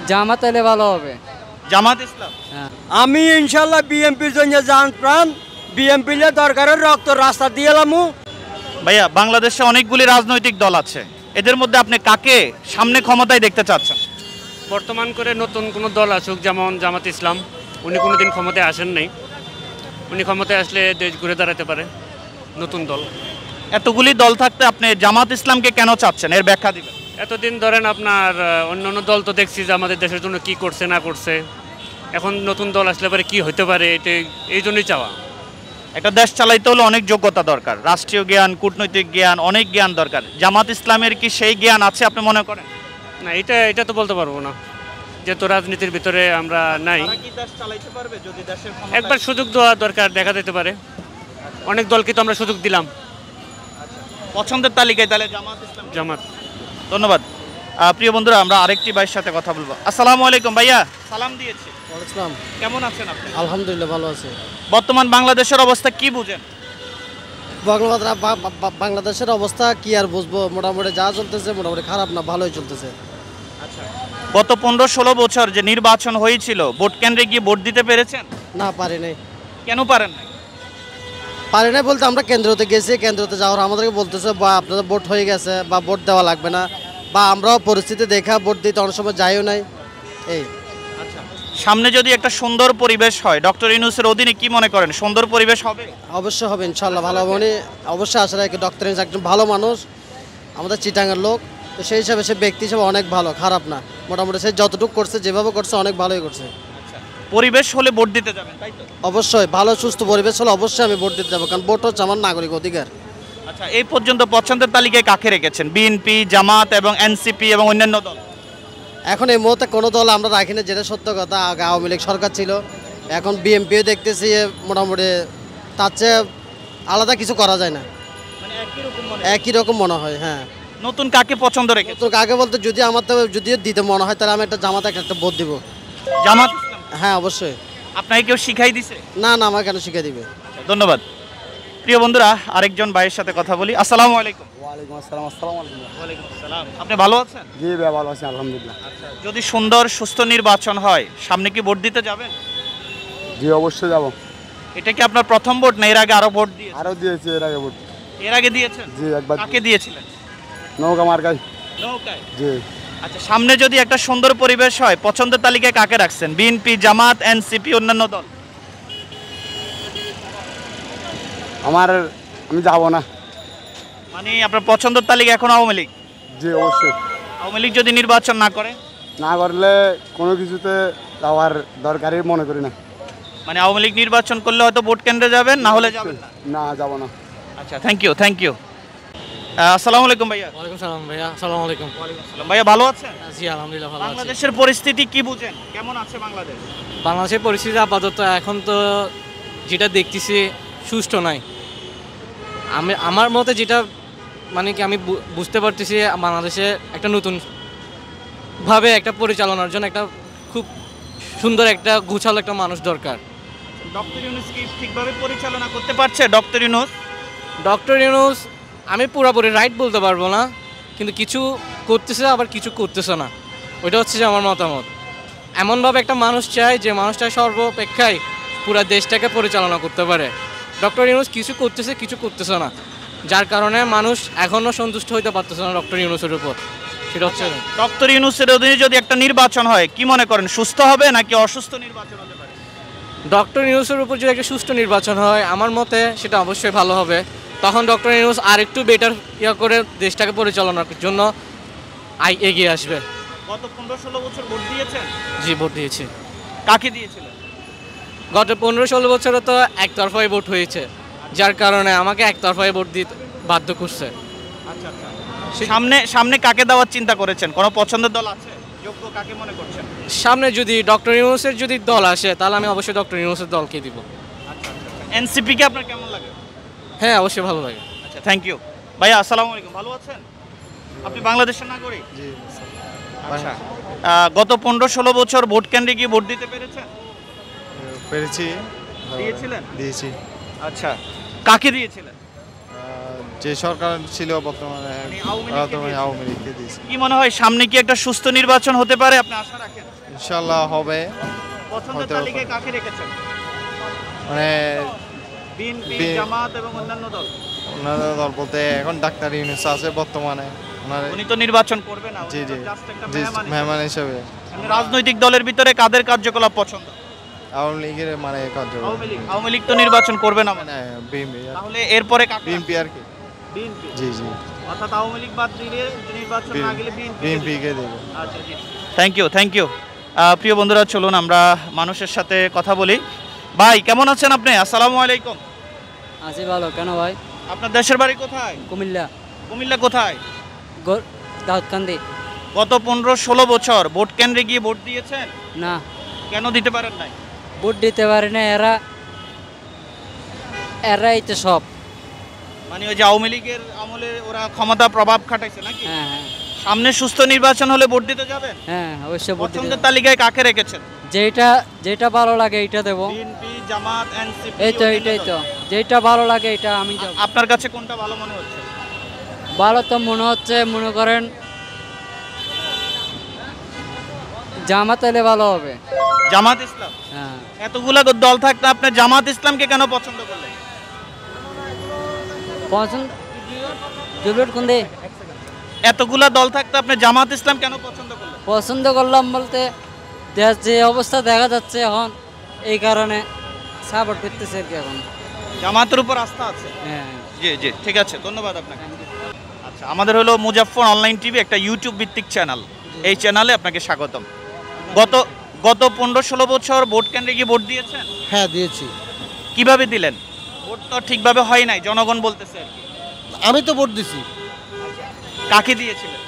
জামাত এলে ভালো হবে। জামাত ইসলাম। আমি ইনশাল্লাহ বিএমপির জন্য জান প্রাণ, বিএমপি লে দরকারের রক্ত রাস্তা দিয়ে এলামু। ভাইয়া, বাংলাদেশে অনেকগুলি রাজনৈতিক দল আছে, এদের মধ্যে আপনি কাকে সামনে ক্ষমতায় দেখতে চাচ্ছেন? বর্তমান করে নতুন কোনো দল আসুক, যেমন জামাত ইসলাম। উনি কোনোদিন ক্ষমতায় আসেন নাই, উনি ক্ষমতায় আসলে দেশ ঘুরে দাঁড়াতে পারে। নতুন দল। এতগুলি দল থাকতে আপনি জামাত ইসলামকে কেন চাচ্ছেন, এর ব্যাখ্যা দিবেন। এতদিন ধরেন আপনার অন্যান্য দল তো দেখছি যে আমাদের দেশের জন্য কি করছে না করছে, এখন নতুন দল আসলে পরে কি হতে পারে, এটা এই জন্যই চাওয়া। একটা দেশ চালাইতে হলে অনেক যোগ্যতা দরকার, রাষ্ট্রীয় জ্ঞান, কূটনৈতিক জ্ঞান, অনেক জ্ঞান দরকার। জামাত ইসলামের কি সেই জ্ঞান আছে আপনি মনে করেন? না, এটা তো বলতে পারবো না, যেহেতু রাজনীতির ভিতরে আমরা নাই। একবার সুযোগ দেওয়া দরকার, দেখা যেতে পারে। অনেক দলকে তো আমরা সুযোগ দিলাম। পছন্দের তালিকায় তাহলে জামাত ইসলাম। জামাত। ধন্যবাদ। প্রিয় বন্ধুরা, আমরা আরেকটি ভাইয়ের সাথে কথা বলবো। আসসালামু আলাইকুম ভাইয়া, সালাম দিয়েছি। ইসলাম, কেমন আছেন আপনি? আলহামদুলিল্লাহ ভালো আছে। বর্তমান বাংলাদেশের অবস্থা কি বুঝেন? বাংলাদেশের অবস্থা কি আর বুঝবো, মোটামুটি যা চলতেছে মোটামুটি খারাপ না, ভালোই চলতেছে। গত 15-16 বছর যে নির্বাচন হয়েছিল, ভোট কেন্দ্রে গিয়ে ভোট দিতে পেরেছেন? না, পারি নাই। কেন পারেন নাই? পারি নাই বলতে আমরা কেন্দ্রতে গেছি, কেন্দ্রতে যাওয়ার আমাদেরকে বলতেছে বা আপনাদের ভোট হয়ে গেছে বা ভোট দেওয়া লাগবে না, বা আমরাও পরিস্থিতি দেখা ভোট দিতে অনেক সময় যাইও নাই। এই সামনে যদি একটা সুন্দর পরিবেশ হয়, ডক্টর ইউনূসের অধীনে কি মনে করেন সুন্দর পরিবেশ হবে? অবশ্যই হবে, ইনশাল্লাহ ভালো হবে। উনি অবশ্যই আশা রাখি, ডক্টর ইউনূস একজন ভালো মানুষ, আমাদের চিটাঙ্গের লোক, তো সেই হিসাবে সে ব্যক্তি হিসেবে অনেক ভালো, খারাপ না। মোটামুটি সে যতটুকু করছে, যেভাবে করছে অনেক ভালোই করছে। পরিবেশ হলে ভোট দিতে যাবেন, তাই তো? অবশ্যই ভালো সুস্থ পরিবেশ হলে অবশ্যই আমি ভোট দিতে যাবো, কারণ ভোট হচ্ছে আমার নাগরিক অধিকার। আচ্ছা, এই পর্যন্ত পছন্দের তালিকায় কাকে রেখেছেন? বিএনপি, জামাত এবং এনসিপি এবং অন্যান্য দল? এখন এই মুহূর্তে কোনো দল আমরা রাখি না, যেটা সত্য কথা। আগে আওয়ামী লীগ সরকার ছিল, এখন বিএনপিও দেখতেছি মোটামুটি তার চেয়ে আলাদা কিছু করা যায় না, একই রকম মনে হয়। হ্যাঁ, নতুন কাকে পছন্দ রেখেছেন? তো কাকে বলতে যদি আমার তো যদিও দিতে মনে হয়, তাহলে আমি একটা জামাতে একটা ভোট দিব। জামাত? হ্যাঁ, অবশ্যই। আপনাকে কেউ শিখাই দিছে? না, আমার কেন শিখিয়ে দিবে। ধন্যবাদ। প্রিয় বন্ধুরা, আরেকজন ভাইয়ের সাথে কথা বলি। আসসালামু আলাইকুম। ওয়ালাইকুম আসসালাম। আসসালামু আলাইকুম। ওয়ালাইকুম আসসালাম। আপনি ভালো আছেন? জি ভাই, ভালো আছি আলহামদুলিল্লাহ। যদি সুন্দর সুস্থ নির্বাচন হয়, সামনে কি ভোট দিতে যাবেন? জি অবশ্যই যাব। এটা কি আপনার প্রথম ভোট, না এর আগে আরো ভোট দিয়েছেন? আরও দিয়েছি এর আগে ভোট। এর আগে দিয়েছেন? জি একবার। কাকে দিয়েছিলেন? নৌকা মার্কাই। নৌকায়? জি। আচ্ছা, সামনে যদি একটা সুন্দর পরিবেশ হয়, পছন্দের তালিকায় কাকে রাখছেন? বিএনপি, জামাত, এনসিপি, অন্যান্য দল? আমি যাব না। মানে আপনার পছন্দের তালিকা এখন আওয়ামী লীগ? জি অবশ্যই। আওয়ামী লীগ যদি নির্বাচন না করে? না করলে কোনো কিছুতে যাওয়ার দরকারই মনে করি না। মানে আওয়ামী লীগ নির্বাচন করলে হয়তো ভোট কেন্দ্রে যাবেন, না হলে যাবেন না? না, যাব না। আচ্ছা, থ্যাংক ইউ। আসসালামু আলাইকুম ভাইয়া। ওয়ালাইকুম সালাম ভাইয়া। আসসালামু আলাইকুম। ভাইয়া, ভালো আছেন? জি আলহামদুলিল্লাহ ভালো আছি। বাংলাদেশের পরিস্থিতি কি বুঝেন, কেমন আছে বাংলাদেশ? বাংলাদেশের পরিস্থিতি আপাতত এখন তো যেটা দেখতেছি সুষ্ঠু নাই। আমার মতে যেটা মানে কি আমি বুঝতে পারতেছি, বাংলাদেশে একটা নতুন ভাবে একটা পরিচালনার জন্য একটা খুব সুন্দর একটা গোছালো একটা মানুষ দরকার। ডক্টর ইউনূস কি ঠিকভাবে পরিচালনা করতে পারছে? ডক্টর ইউনূস আমি পুরোপুরি রাইট বলতে পারবো না, কিন্তু কিছু করতেছে আবার কিছু করতেছে না, ওইটা হচ্ছে যে আমার মতামত। এমনভাবে একটা মানুষ চাই যে মানুষটা সর্বাপেক্ষায় পুরো দেশটাকে পরিচালনা করতে পারে। ডক্টর ইউনূস কিছু করতেছে, কিছু করতেছে না, যার কারণে মানুষ এখনও সন্তুষ্ট হইতে পারতেছে না ডক্টর ইউনূসের উপর। সেটা হচ্ছে ডক্টর ইউনূসের অধীনে যদি একটা নির্বাচন হয়, কি মনে করেন সুস্থ হবে নাকি অসুস্থ নির্বাচন হতে পারে? ডক্টর ইউনূসের উপর যদি একটা সুষ্ঠু নির্বাচন হয়, আমার মতে সেটা অবশ্যই ভালো হবে। তখন ডক্টর ইউনূস আর একটু বেটার করে দেশটাকে পরিচালনার জন্য এগিয়ে আসবে। গত 15-16 বছর ভোট দিয়েছেন? জি, ভোট দিয়েছি। কাকে দিয়েছিলেন? গত 15-16 বছরে তো একতরফাই ভোট হয়েছে, যার কারণে আমাকে একতরফাই ভোট দিতে বাধ্য করছে। আচ্ছা, সামনে কাকে দেওয়ার চিন্তা করেছেন? কোনো পছন্দের দল আছে? যোগ্য কাকে মনে করছেন? সামনে যদি ডক্টর ইউনূসের যদি দল আসে, তাহলে আমি অবশ্যই ডক্টর ইউনূসের দলকে দিব। আচ্ছা। এনসিপি কে আপনার কেমন লাগে? হ্যাঁ, অবশ্যই ভালো লাগে। আচ্ছা, থ্যাংক ইউ। ভাইয়া, আসসালামু আলাইকুম। ভালো আছেন? আপনি বাংলাদেশের নাগরিক? জি। আচ্ছা, গত 15-16 বছর ভোট কেন্দ্রে গিয়ে ভোট দিতে পেরেছেন? পেরেছি। দিয়েছি। আচ্ছা, কাকে দিয়েছিলেন? যে সরকার ছিল বর্তমানে আওয়ামী লীগকে দিয়েছি। কি মনে হয় সামনে কি একটা সুস্থ নির্বাচন হতে পারে, আপনি আশা রাখেন? ইনশাল্লাহ হবে। পছন্দের হতেও তালিকায় কাকে রেখেছেন? মানে বিএনপি, বি- জামাত এবং অন্যান্য দল। ওনাদের দল বলতে এখন ডাক্তার ইউনূস আছে বর্তমানে, ওনার উনি তো নির্বাচন করবে না, উনি জি তো জি just একটা জি মেহমান হিসেবে। মেহমান হিসেবে এমনি রাজনৈতিক দলের ভিতরে কাদের কার্যকলাপ পছন্দ? আওয়ামী লীগের মানে কার্যক্রম আওয়ামী লীগ তো নির্বাচন করবে না, মানে বিএনপি তাহলে এরপরে কাকে? বিএনপি আর কি। বিএনপি। জি জি অর্থাৎ আওয়ামী লীগ বাদ দিলে নির্বাচন না গেলে বিএনপি। বিএনপিকে দেবে। আচ্ছা জি, থ্যাংক ইউ। প্রিয় বন্ধুরা, চলুন আমরা মানুষের সাথে কথা বলি। ভাই কেমন আছেন আপনি? আসসালামু আলাইকুম। আছি ভালো। কেন ভাই? আপনার দেশের বাড়ি কোথায়? কুমিল্লা। কুমিল্লা কোথায়? দাউদকান্দি। গত 15-16 বছর ভোট কেন্দ্রে গিয়ে ভোট দিয়েছেন? না, কেন দিতে পারেন নাই? ভোট দিতে পারে না এরাই তো সব। মানে ওই যে আওয়ামী লীগের আমলে ওরা ক্ষমতা প্রভাব খাটাইছে নাকি? হ্যাঁ হ্যাঁ সামনে সুস্থ নির্বাচন হলে ভোট দিতে যাবেন? হ্যাঁ, অবশ্যই ভোট দিতে পছন্দের হবে। তালিকায় কাকে রেখেছেন? যেটা ভালো লাগে এইটা দেবো। BNP, Jamaat, NCP. এইটাই তো, যেটা ভালো লাগে এটা আমি যাবো। আপনার কাছে কোনটা ভালো মনে হচ্ছে? ভালো তো মনে হচ্ছে, মনে করেন জামাত এলে ভালো হবে। জামাত ইসলাম। হ্যাঁ, এতগুলা দল থাকতে আপনি জামাত ইসলামকে কেন পছন্দ করলেন? পছন্দ জুলুট কোনদে এতগুলা দল থাকতে আপনি জামাত ইসলাম কেন পছন্দ করলেন? পছন্দ করলাম বলতে দেশ যে অবস্থা দেখা যাচ্ছে এখন, এই কারণে সাপোর্ট করতেছে আর কি এখন। জামাতের উপর আস্থা আছে। হ্যাঁ, জি জি, ঠিক আছে, ধন্যবাদ আপনাকে। আচ্ছা, আমাদের হলো মুজাফফর অনলাইন টিভি, একটা ইউটিউব ভিত্তিক চ্যানেল। এই চ্যানেলে আপনাকে স্বাগতম। গত 15-16 বছর ভোট কেন্দ্রে গিয়ে ভোট দিয়েছেন? হ্যাঁ দিয়েছি। কিভাবে দিলেন? ভোট তো ঠিকভাবে হয় নাই, জনগণ বলতেছে আর কি। আমি তো ভোট দিছি। কাকে দিয়েছিলেন?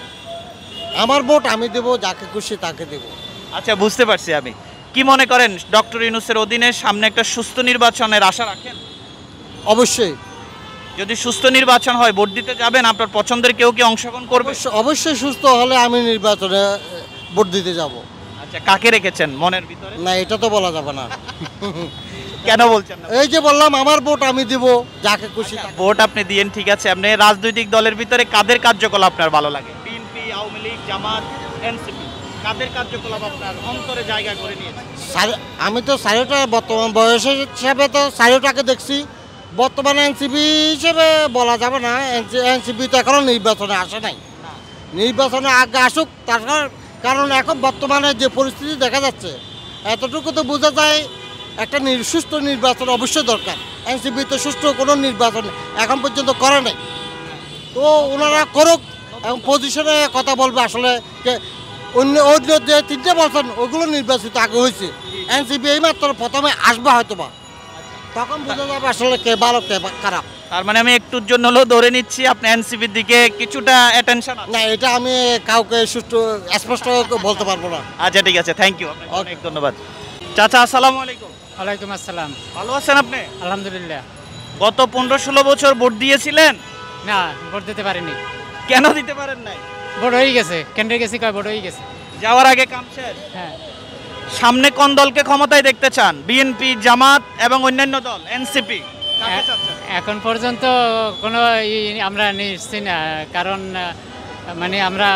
আমার ভোট আমি দেবো, যাকে খুশি তাকে দেবো। আচ্ছা, বুঝতে পারছি আমি। কি মনে করেন ডক্টর ইউনূসের অধীনে সামনে একটা সুস্থ নির্বাচনের আশা রাখেন? অবশ্যই যদি সুস্থ নির্বাচন হয় ভোট দিতে যাবেন? আপনার পছন্দের কেউ কি অংশগ্রহণ করবে? অবশ্যই সুস্থ হলে আমি নির্বাচনে ভোট দিতে যাব। আচ্ছা, কাকে রেখেছেন মনের ভিতরে? না, এটা তো বলা যাবে না। কেন বলছেন না? এই যে বললাম আমার ভোট আমি দিব, যাকে খুশি তাকে। ভোট আপনি দিয়েন, ঠিক আছে। আপনি রাজনৈতিক দলের ভিতরে কাদের কার্যকলাপ আপনার ভালো লাগে? বিএনপি, আওয়ামী লীগ, জামাত, এনসিপি, কাদের কার্যকলাপ আপনার অন্তরে জায়গা করে নিয়েছে? আমি তো চারিটা বর্তমান বয়স হিসেবে তো চারিটাকে দেখছি। বর্তমানে এনসিপি হিসেবে বলা যাবে না, এনসিপি তো এখনো নির্বাচনে আসে নাই। নির্বাচনে আগে আসুক, তার কারণ এখন বর্তমানে যে পরিস্থিতি দেখা যাচ্ছে, এতটুকু তো বোঝা যায় একটা সুষ্ঠু নির্বাচন অবশ্যই দরকার। এনসিপি তো সুষ্ঠু কোনো নির্বাচন এখন পর্যন্ত করে নাই। তো ওনারা করুক, এবং পজিশনে কথা বলবে। আসলে অন্য যে 3টে বছর ওগুলো নির্বাচিত আগে হয়েছে, এনসিপি এই মাত্র প্রথমে আসবে হয়তো বা, তখন বোঝা যাবে আসলে কে ভালো কে খারাপ। তার মানে আমি একটুর জন্য হলেও ধরে নিচ্ছি আপনি এনসিপির দিকে কিছুটা অ্যাটেনশন আছে। না, এটা আমি কাউকে সুষ্ঠু স্পষ্ট বলতে পারবো না। আচ্ছা, ঠিক আছে, থ্যাংক ইউ, আপনাকে অনেক ধন্যবাদ। চাচা আসসালামু আলাইকুম। ওয়ালাইকুম আসসালাম। ভালো আছেন আপনি? আলহামদুলিল্লাহ। গত 15-16 বছর ভোট দিয়েছিলেন? না, ভোট দিতে পারিনি। কেন দিতে পারেন নাই? ভোট হয়ে গেছে, কেন্দ্রে গেছি, কয় ভোট হয়ে গেছে। যাওয়ার আগে কাম শেষ। হ্যাঁ, সামনে কোন দলকে ক্ষমতায় দেখতে চান? বিএনপি, জামাত এবং অন্যান্য দল, এনসিপি, কাকে চাচ্ছেন? এখন পর্যন্ত কোনো আমরা নিচ্ছি না, কারণ মানে আমরা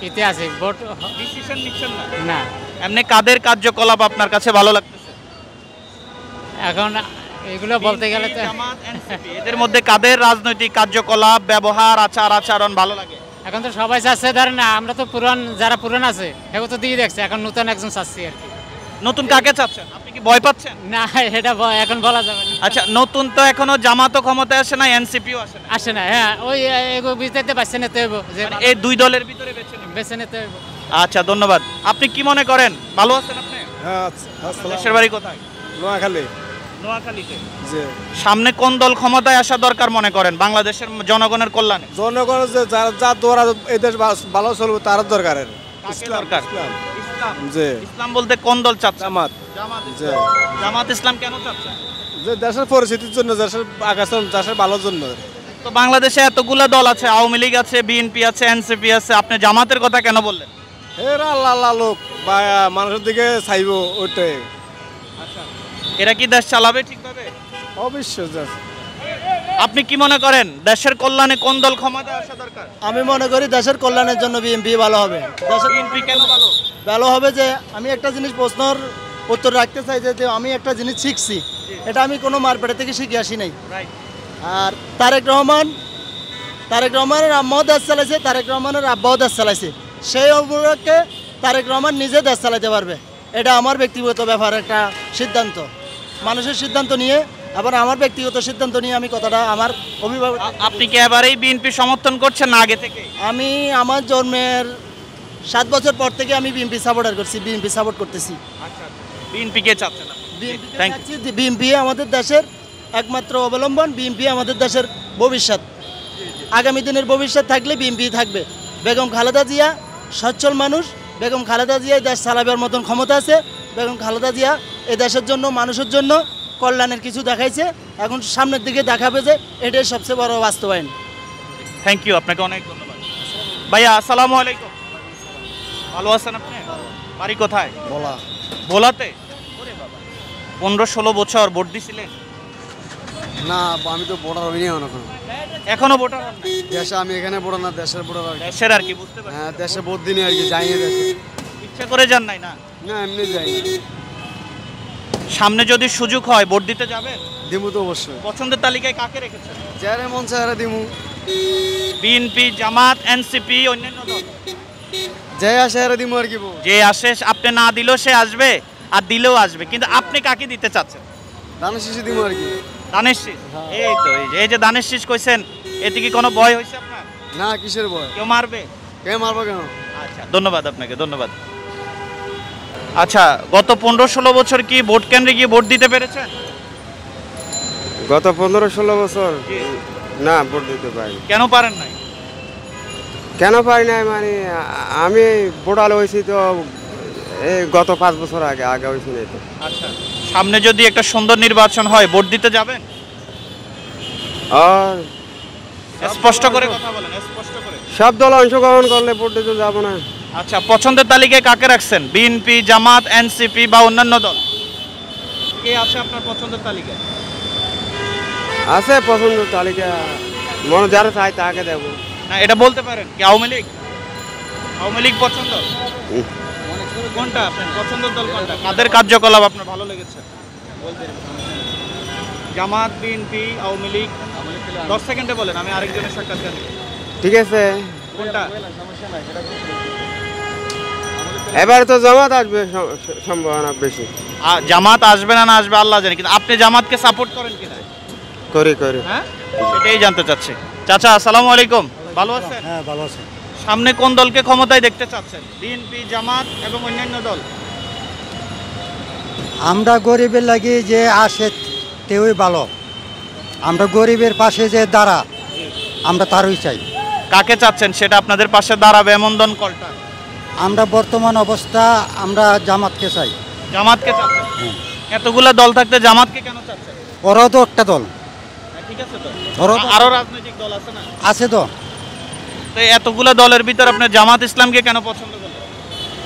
ইতে আছি, ভোট ডিসিশন নিচ্ছেন না? না। এমনি কাদের কার্যকলাপ আপনার কাছে ভালো লাগতেছে? এখন এগুলো বলতে গেলে তো বিএনপি, জামাত, এনসিপি, এদের মধ্যে কাদের রাজনৈতিক কার্যকলাপ, ব্যবহার, আচরণ ভালো লাগে? এখন তো সবাই চাচ্ছে, ধরেন না, আমরা তো যারা পুরান আছে এগুলো তো দিয়ে দেখছে, এখন নতুন একজন চাচ্ছি আর কি। নতুন কাকে চাচ্ছেন? আপনি কি ভয় পাচ্ছেন? না, এটা এখন বলা যাবে না। আচ্ছা, নতুন তো এখনো জামাতও ক্ষমতায় আসে না, এনসিপিও আসে না। আসে না, হ্যাঁ, ওই এগুলো বুঝতে পারছে না, তো যে মানে এই দুই দলের ভিতরে বেছে নিন। বেছে নিতে হইব। আচ্ছা, ধন্যবাদ। আপনি কি মনে করেন, ভালো আছেন আপনি? হ্যাঁ, দেশের বাড়ি কোথায়? নোয়াখালী। নোয়াখালীতে। যে সামনে কোন দল ক্ষমতায় আসা দরকার মনে করেন বাংলাদেশের জনগণের কল্যাণে? জনগণ যে যা দ্বারা এই দেশ ভালো চলবে তার দরকারের। কাকে দরকার? ইসলাম। ইসলাম। যে ইসলাম বলতে কোন দল চাচ্ছে? জামাত। জামাত যে ইসলাম। জামাত ইসলাম কেন চাচ্ছে? যে দেশের পরিস্থিতির জন্য, দেশের আকাশন, দেশের ভালোর জন্য। তো বাংলাদেশে এতগুলা দল আছে, আওয়ামী লীগ আছে, বিএনপি আছে, এনসিপি আছে, আপনি জামাতের কথা কেন বললেন? এরা আল্লাহ আল্লাহ লোক বা মানুষের দিকে চাইব, ওইটাই। আচ্ছা, এরা কি দেশ চালাবে ঠিকভাবে? অবশ্যই। আপনি কি মনে করেন দেশের কল্যাণে কোন দল ক্ষমতায় আসা দরকার? আমি মনে করি দেশের কল্যাণের জন্য বিএনপি ভালো হবে। বিএনপি কেন ভালো? ভালো হবে যে আমি একটা জিনিস প্রশ্নর উত্তর রাখতে চাই যে আমি একটা জিনিস শিখছি, এটা আমি কোনো মারপেটে থেকে শিখে আসি নাই। আর তারেক রহমানের আম্মাও দেশ চালাইছে, তারেক রহমানের আব্বাও দেশ চালাইছে, সেই উপলক্ষে তারেক রহমান নিজে দেশ চালাইতে পারবে। এটা আমার ব্যক্তিগত ব্যাপার, একটা সিদ্ধান্ত, মানুষের সিদ্ধান্ত নিয়ে, আবার আমার ব্যক্তিগত সিদ্ধান্ত নিয়ে আমি কথাটা আমার অভিভাবক। আপনি কি এবারেই বিএনপি সমর্থন করছেন না আগে থেকে? আমি আমার জন্মের 7 বছর পর থেকে আমি বিএনপি সাপোর্টার করছি, বিএনপি সাপোর্ট করতেছি। বিএনপি কে চাচ্ছেন? বিএনপি আমাদের দেশের একমাত্র অবলম্বন, বিএনপি আমাদের দেশের ভবিষ্যৎ, আগামী দিনের ভবিষ্যৎ থাকলে বিএনপি থাকবে। বেগম খালেদা জিয়া সচ্ছল মানুষ, বেগম খালেদা জিয়া দেশ চালাবার মতন ক্ষমতা আছে। বেগম খালেদা জিয়া এই দেশের জন্য, মানুষের জন্য কল্যাণের কিছু দেখাইছে, এখন সামনের দিকে দেখাবে যে এটাই সবচেয়ে বড় বাস্তবায়ন। থ্যাংক ইউ, আপনাকে অনেক ধন্যবাদ। ভাইয়া আসসালামু আলাইকুম, ভালো আছেন আপনি? বাড়ি কোথায়? ভোলাতে। 15-16 বছর ভোট দিছিলেন? না, আমি তো ভোটার হইনি এখনো ভোটার হন নাই? দেশে আমি এখানে ভোটার না, দেশের ভোটার। দেশের আর কি, বুঝতে পারছি। হ্যাঁ, দেশে ভোট দিনে আর কি, যাইনি দেশে। ইচ্ছা করে যান নাই? না না, এমনি যাই। সামনে যদি সুযোগ হয় ভোট দিতে যাবেন? দিমু তো অবশ্যই। পছন্দের তালিকায় কাকে রেখেছেন? যারে মন চায় দিমু। বিএনপি, জামাত, এনসিপি, অন্যান্য দল? যে আসে আর দিমু আর কি। যে আসে, আপনি না দিলেও সে আসবে, আর দিলেও আসবে, কিন্তু আপনি কাকে দিতে চাচ্ছেন? দানের শীষে দিমু আর কি। দানের শীষ? এই তো, এই যে দানের শীষ কইছেন, এতে কি কোনো ভয় হয়েছে আপনার? না, কিসের ভয়? কেউ মারবে? কে মারবো কেন? আচ্ছা, ধন্যবাদ আপনাকে, ধন্যবাদ। আচ্ছা, গত 15-16 বছর কি ভোট কেন্দ্রে গিয়ে ভোট দিতে পেরেছেন? গত 15-16 বছর না, ভোট দিতে পারি। কেন পারেন নাই? কেন পারি নাই মানে আমি ভোটার হয়েছি তো এই গত 5 বছর আগে হয়েছি না। আচ্ছা, সামনে যদি একটা সুন্দর নির্বাচন হয় ভোট দিতে যাবেন? আর স্পষ্ট করে কথা বলেন, স্পষ্ট করে। সব দল অংশগ্রহণ করলে ভোট দিতে যাব না। আচ্ছা, পছন্দের তালিকায় কাকে রাখছেন? বিএনপি, জামাত, এনসিপি বা অন্যান্য দল? কে আছে আপনার পছন্দের তালিকায়? আছে পছন্দের তালিকা, মনে যারা চাই তাকে দেব। না, এটা বলতে পারেন কি? আওয়ামী লীগ? আওয়ামী লীগ পছন্দ? কোনটা আপনার পছন্দের দল? কোনটা? কাদের কার্যকলাপ আপনার ভালো লেগেছে? জামাত, বিএনপি, আওয়ামী লীগ? 10 সেকেন্ডে বলেন, আমি আরেকজনের সাক্ষাৎকার নিই। ঠিক আছে, কোনটা? এবার তো জামাত আসবে সম্ভাবনা বেশি। জামাত আসবে না আসবে আল্লাহ জানে, কিন্তু আপনি জামাতকে সাপোর্ট করেন কিনা? করি। হ্যাঁ, সেটাই জানতে চাচ্ছি। চাচা আসসালামু আলাইকুম, ভালো আছেন? হ্যাঁ, ভালো আছি। সামনে কোন দলকে ক্ষমতায় দেখতে চাচ্ছেন? বিএনপি, জামাত এবং অন্যান্য দল? আমরা গরিবের লাগি যে আসে তেই ভালো, আমরা গরিবের পাশে যে দাঁড়া, আমরা তারই চাই। কাকে চাচ্ছেন সেটা আপনাদের পাশে দাঁড়াবে এমন দল কোনটা? আমরা বর্তমান অবস্থা আমরা জামাতকে চাই। জামাতকে চাচ্ছেন? এতগুলা দল থাকতে জামাতকে কেন চাচ্ছেন? ওরাও তো একটা দল। ঠিক আছে তো, আরো রাজনৈতিক দল আছে না? আছে তো। তো এতগুলা দলের ভিতর আপনি জামাত ইসলামকে কেন পছন্দ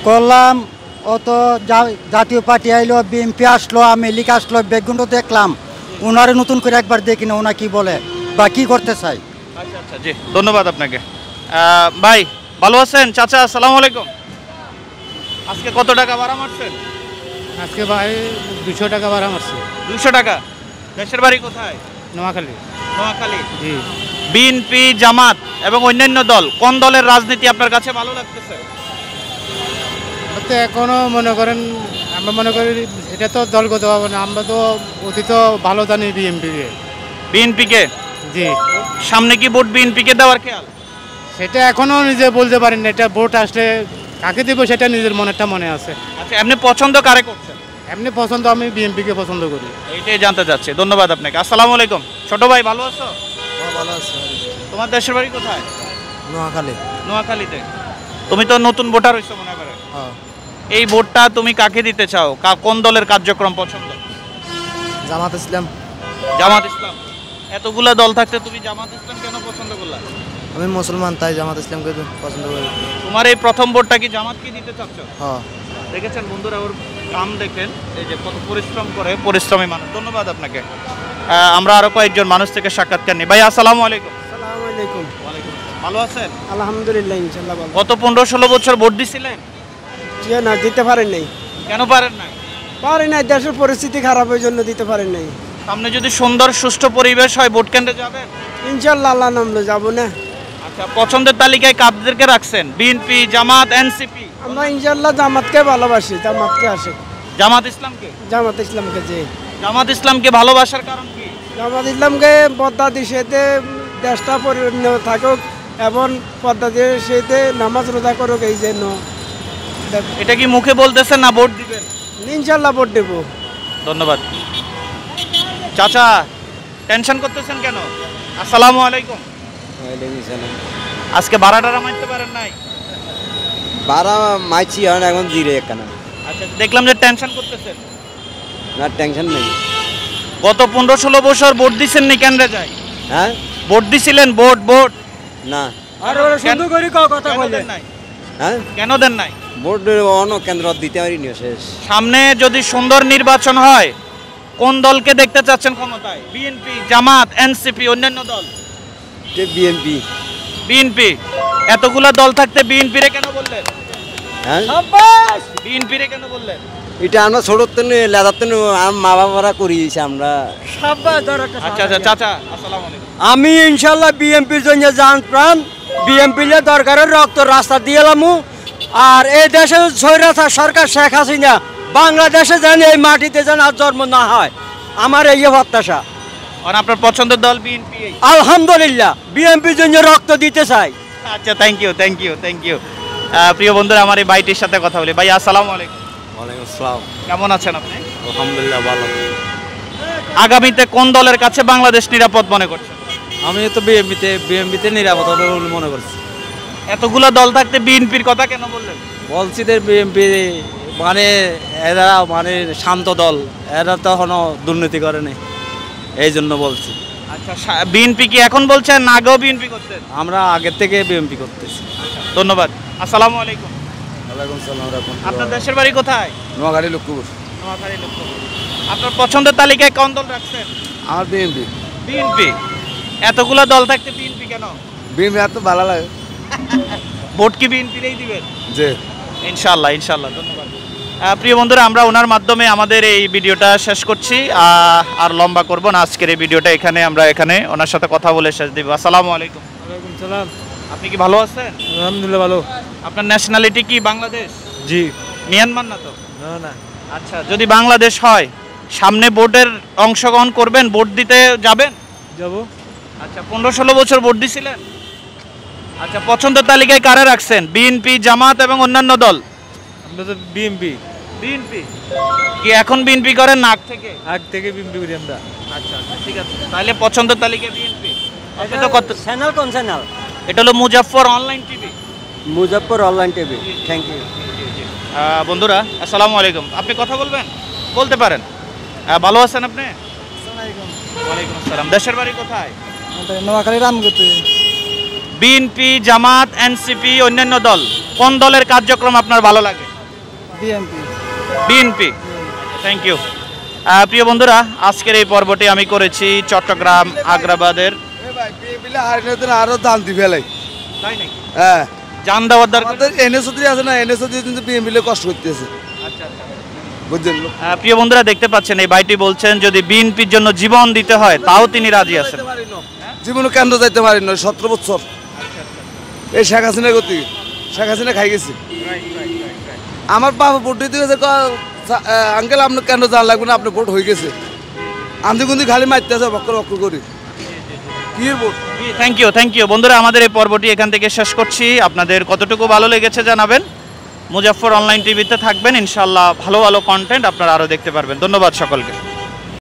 করলাম? ও তো জাতীয় পার্টি আইলো, বিএনপি আসলো, আওয়ামী লীগ আসলো, বেগুনও দেখলাম, ওনারে নতুন করে একবার দেখি না ওনা কি বলে বা কি করতে চাই। আচ্ছা আচ্ছা, জি ধন্যবাদ আপনাকে। ভাই ভালো আছেন? চাচা আসসালামু আলাইকুম। আজকে কত টাকা ভাড়া মারছেন? আজকে ভাই 200 টাকা ভাড়া মারছি। 200 টাকা? দেশের বাড়ি কোথায়? নোয়াখালী। নোয়াখালী? জি। বিএনপি, জামাত এবং অন্যান্য দল, কোন দলের রাজনীতি আপনার কাছে ভালো লাগতেছে? তো এখনো মনে করেন, আমরা মনে করি এটা তো দলগত ভাবে না, আমরা তো অতীত ভালো জানি বিএনপি কে। জি। সামনে কি ভোট বিএনপি কে দেওয়ার খেয়াল? সেটা এখনো নিজে বলতে পারেন না, এটা ভোট আসলে কাকে দেবো সেটা নিজের মনেরটা মনে আছে। আচ্ছা, এমনি পছন্দ কারে করছেন? এমনি পছন্দ আমি বিএনপিকে পছন্দ করি। এইটাই জানতে চাচ্ছি, ধন্যবাদ আপনাকে। আসসালামু আলাইকুম। ছোট ভাই ভালো আছো? ভালো আছি। তোমার দেশের বাড়ি কোথায়? নোয়াখালী। নোয়াখালীতে? তুমি তো নতুন ভোটার হইছো মনে করে। এই ভোটটা তুমি কাকে দিতে চাও? কোন দলের কার্যক্রম পছন্দ? জামাত ইসলাম। জামাত ইসলাম? এতগুলা দল থাকতে তুমি জামাত ইসলাম কেন পছন্দ করলা? আমি মুসলমান, তাই জামাত ইসলামকে পছন্দ করি। তোমার এই প্রথম ভোটটা কি জামাতকে দিতে চাচ্ছ? হ্যাঁ। দেখেছেন বন্ধুরা, ওর কাম দেখেন, এই যে কত পরিশ্রম করে, পরিশ্রমী মানুষ। ধন্যবাদ আপনাকে। আমরা আরো কয়েকজন মানুষ থেকে সাক্ষাৎকার নিই। ভাই আসসালামু আলাইকুম। আসসালামু আলাইকুম। ওয়ালাইকুম। ভালো আছেন? আলহামদুলিল্লাহ, ইনশাআল্লাহ ভালো। গত 15-16 বছর ভোট দিছিলেন? যে না দিতে পারেন নাই। কেন পারেন নাই? পারেন নাই, দেশের পরিস্থিতি খারাপ, ওই জন্য দিতে পারেন নাই। সামনে যদি সুন্দর সুষ্ঠু পরিবেশ হয় ভোট কেন্দ্রে যাবেন? ইনশাল্লাহ আল্লাহ নামলে যাবো না। আচ্ছা, পছন্দের তালিকায় কাদেরকে রাখছেন? BNP, Jamaat, NCP? আমরা ইনশাল্লাহ জামাতকে ভালোবাসি, জামাতকে আসে। জামাত ইসলামকে? জামাত ইসলামকে যে জামাত ইসলামকে ভালোবাসার কারণ কি? জামাত ইসলামকে পদ্মা দিশেতে দেশটা পরিপূর্ণ থাকুক এবং পদ্মা দিশেতে নামাজ রোজা করুক, এই জন্য। এটা কি মুখে বলতেছেন না ভোট দিবেন? ইনশাল্লাহ ভোট দেব। ধন্যবাদ। চাচা, টেনশন করতেছেন কেন? আসসালামু আলাইকুম। আজকে ভাড়াটা মারতে পারেন নাই? ভাড়া মাইছি এখন জিরে একখানা। আচ্ছা, দেখলাম যে টেনশন করতেছেন। না, টেনশন নেই। গত 15-16 বছর ভোট দিচ্ছেন নি কেন্দ্রে যায়? হ্যাঁ, ভোট দিছিলেন? ভোট না। আর সুন্দর করে কথা বলেন নাই। হ্যাঁ, কেন দেন নাই? ভোট অন্য কেন্দ্র দিতে পারিনি শেষ। সামনে যদি সুন্দর নির্বাচন হয় কোন দলকে দেখতে চাচ্ছেন ক্ষমতায়? বিএনপি, জামাত, এনসিপি, অন্যান্য দল? বিএনপি। বিএনপি? এতগুলা দল থাকতে বিএনপি রে কেন বললেন? হ্যাঁ, বিএনপি রে কেন বললেন? এটা আমরা ছোটোর তেনে লেদার তেনে মা বাবারা করিয়েছি আমরা। আচ্ছা আচ্ছা, চাচা আসসালামু আলাইকুম। আমি ইনশাল্লাহ বিএমপির জন্য জান প্রাণ, বিএমপিলে দরকারের রক্ত রাস্তা দিয়ে এলামু। আর এই দেশে স্বৈরাচার সরকার শেখ হাসিনা বাংলাদেশে যেন এই মাটিতে যেন আর জন্ম না হয়, আমার এই প্রত্যাশা। আর আপনার পছন্দের দল বিএনপি? আলহামদুলিল্লাহ, বিএমপির জন্য রক্ত দিতে চাই। আচ্ছা, thank you thank you thank you. প্রিয় বন্ধুরা, আমার এই ভাইটির সাথে কথা বলি। ভাই আসসালামু আলাইকুম। ওয়ালাইকুম আসসালাম। কেমন আছেন আপনি? আলহামদুলিল্লাহ ভালো। আগামীতে কোন দলের কাছে বাংলাদেশ নিরাপদ মনে করছেন? আমি তো বিএমপিতে নিরাপদ হবে বলে মনে করছি। এতগুলো দল থাকতে বিএনপির কথা কেন বললেন? বলছি যে বিএমপি মানে এরা মানে শান্ত দল, এরা তো এখনো দুর্নীতি করেনি, এই জন্য বলছি। আচ্ছা, বিএনপি কি এখন বলছেন না আগেও বিএনপি করতেন? আমরা আগের থেকে বিএমপি করতেছি। ধন্যবাদ। আসসালামু আলাইকুম। ওয়ালাইকুম সালাম। আপনার দেশের বাড়ি কোথায়? নোয়াখালী লক্ষ্মীপুর। নোয়াখালী লক্ষ্মীপুর। আপনার পছন্দের তালিকায় কোন দল রাখছেন? আমার বিএমপি। বিএনপি? এতগুলো দল থাকতে বিএনপি কেন? বিএমপি এত ভালো লাগে। ভোট কি বিএনপিরই দিবেন? জি ইনশাআল্লাহ ইনশাআল্লাহ। ধন্যবাদ। প্রিয় বন্ধুরা, আমরা ওনার মাধ্যমে আমাদের এই ভিডিওটা শেষ করছি, আর লম্বা করব না আজকের এই ভিডিওটা। আমরা এখানে ওনার সাথে কথা বলে শেষ দিব। আসসালামু আলাইকুম। ওয়ালাইকুম সালাম। আপনি কি ভালো আছেন? আলহামদুলিল্লাহ ভালো। আপনার ন্যাশনালিটি কি বাংলাদেশ? জি। মিয়ানমার না তো? না না। আচ্ছা, যদি বাংলাদেশ হয় সামনে ভোটের অংশগ্রহণ করবেন? ভোট দিতে যাবেন? যাব। আচ্ছা, 15-16 বছর ভোট দিছিলেন? আচ্ছা, পছন্দের তালিকায় কারে রাখছেন? বিএনপি, জামাত এবং অন্যান্য দল? আমরা তো বিএমপি। বিএনপি কি এখন বিএনপি করেন না আগ থেকে? আগ থেকে বিএমপি করি আমরা। আচ্ছা আচ্ছা, ঠিক আছে। তাহলে পছন্দের তালিকায় বিএনপি। আপনি তো কত চ্যানেল কোন চ্যানেল? এটা হলো Muzaffar online TV. Muzaffar online TV. Thank you. বন্ধুরা আসসালামু আলাইকুম। আপনি কথা বলবেন? বলতে পারেন। ভালো আছেন আপনি? ওয়ালাইকুম আসসালাম। দেশের বাড়ি কোথায়? নোয়াখালী রামগতি। বিএনপি, জামাত, এনসিপি, অন্যান্য দল, কোন দলের কার্যক্রম আপনার ভালো লাগে? বিএমপি। বিএনপি। Thank you. প্রিয় বন্ধুরা, আজকের এই পর্বটি আমি করেছি চট্টগ্রাম আগ্রাবাদের। আরো দাম দিবে তাই নাকি? হ্যাঁ, জান দেওয়ার দরকার। এনএসওদি আছে না, এনএসওদি কিন্তু বিএমপি কষ্ট করতেছে। আচ্ছা আচ্ছা, বুঝছেন? প্রিয় বন্ধুরা দেখতে পাচ্ছেন এই ভাইটি বলছেন যদি বিএনপির জন্য জীবন দিতে হয় তাও তিনি রাজি আছেন। জীবনে কেন্দ্র যাইতে পারি না 17 বছর। এই শেখ হাসিনার গতি, শেখ হাসিনা খাই গেছে। আমার বাবা ভোট দিতে গেছে, আঙ্কেল আপনার কেন্দ্র জানা লাগবে না, আপনার ভোট হয়ে গেছে। আন্দি গুন্দি খালি মারতেছে বক্কর বক্কর করি। থ্যাংক ইউ বন্ধুরা, আমাদের এই পর্বটি এখান থেকে শেষ করছি। আপনাদের কতটুকু ভালো লেগেছে জানাবেন। মুজাফফর অনলাইন টিভিতে থাকবেন ইনশাআল্লাহ, ভালো ভালো কন্টেন্ট আপনারা আরও দেখতে পারবেন। ধন্যবাদ সকলকে।